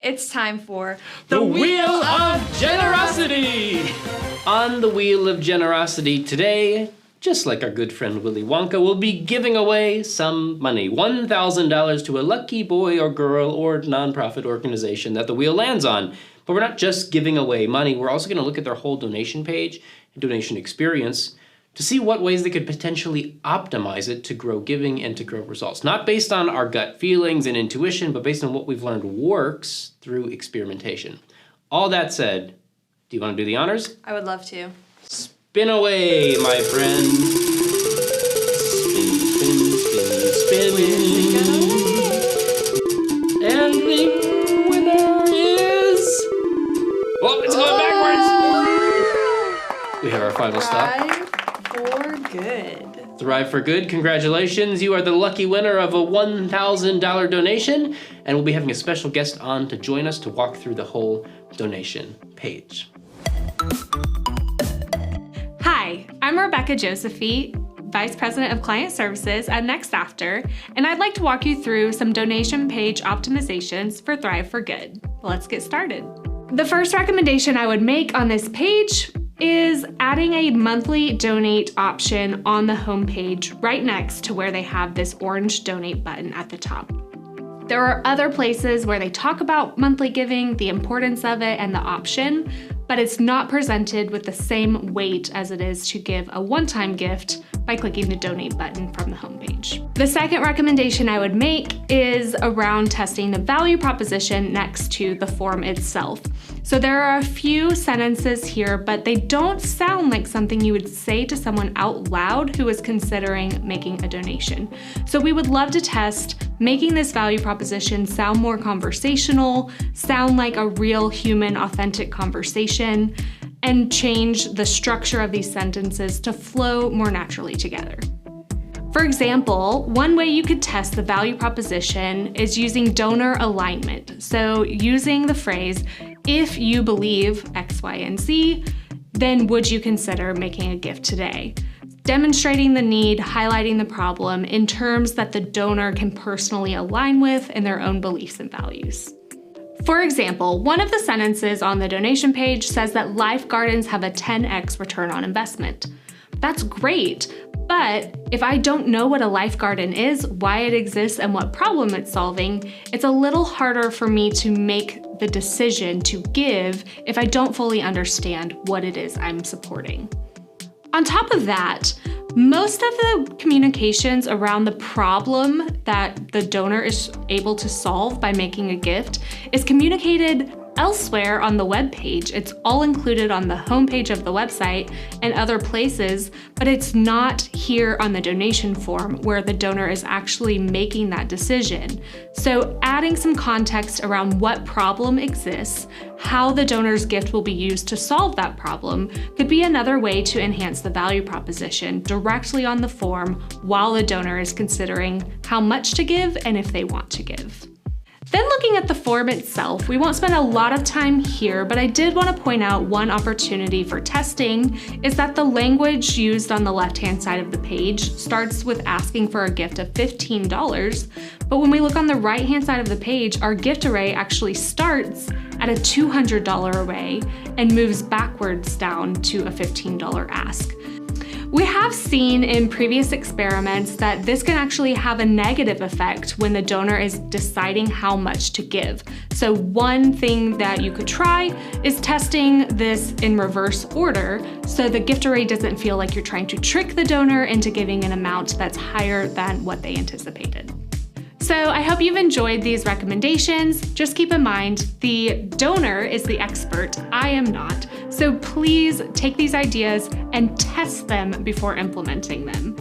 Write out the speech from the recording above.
It's time for The Wheel of Generosity! On the Wheel of Generosity today, just like our good friend Willy Wonka, we'll be giving away some money, $1,000 to a lucky boy or girl or nonprofit organization that the wheel lands on. But we're not just giving away money, we're also going to look at their whole donation page and donation experience to see what ways they could potentially optimize it to grow giving and to grow results. Not based on our gut feelings and intuition, but based on what we've learned works through experimentation. All that said, do you want to do the honors? I would love to. Spin away, my friend. Spin, spin, spin, spin. And the winner is... Oh, it's going backwards! We have our final stop. Good. Thrive for Good, congratulations. You are the lucky winner of a $1,000 donation, and we'll be having a special guest on to join us to walk through the whole donation page. Hi, I'm Rebecca Josephy, Vice President of Client Services at Next After, and I'd like to walk you through some donation page optimizations for Thrive for Good. Let's get started. The first recommendation I would make on this page is adding a monthly donate option on the homepage right next to where they have this orange donate button at the top. There are other places where they talk about monthly giving, the importance of it, and the option, but it's not presented with the same weight as it is to give a one-time gift by clicking the donate button from the homepage. The second recommendation I would make is around testing the value proposition next to the form itself. So there are a few sentences here, but they don't sound like something you would say to someone out loud who is considering making a donation. So we would love to test making this value proposition sound more conversational, sound like a real human, authentic conversation, and change the structure of these sentences to flow more naturally together. For example, one way you could test the value proposition is using donor alignment. So using the phrase, if you believe X, Y, and Z, then would you consider making a gift today? Demonstrating the need, highlighting the problem in terms that the donor can personally align with in their own beliefs and values. For example, one of the sentences on the donation page says that life gardens have a 10x return on investment. That's great, but if I don't know what a life garden is, why it exists, and what problem it's solving, it's a little harder for me to make the decision to give if I don't fully understand what it is I'm supporting. On top of that, most of the communications around the problem that the donor is able to solve by making a gift is communicated elsewhere on the web page. It's all included on the homepage of the website and other places, but it's not here on the donation form where the donor is actually making that decision. So adding some context around what problem exists, how the donor's gift will be used to solve that problem could be another way to enhance the value proposition directly on the form while the donor is considering how much to give and if they want to give. Then looking at the form itself, we won't spend a lot of time here, but I did want to point out one opportunity for testing is that the language used on the left-hand side of the page starts with asking for a gift of $15, but when we look on the right-hand side of the page, our gift array actually starts at a $200 array and moves backwards down to a $15 ask. We have seen in previous experiments that this can actually have a negative effect when the donor is deciding how much to give. So one thing that you could try is testing this in reverse order so the gift array doesn't feel like you're trying to trick the donor into giving an amount that's higher than what they anticipated. So I hope you've enjoyed these recommendations. Just keep in mind, the donor is the expert, I am not. So please take these ideas and test them before implementing them.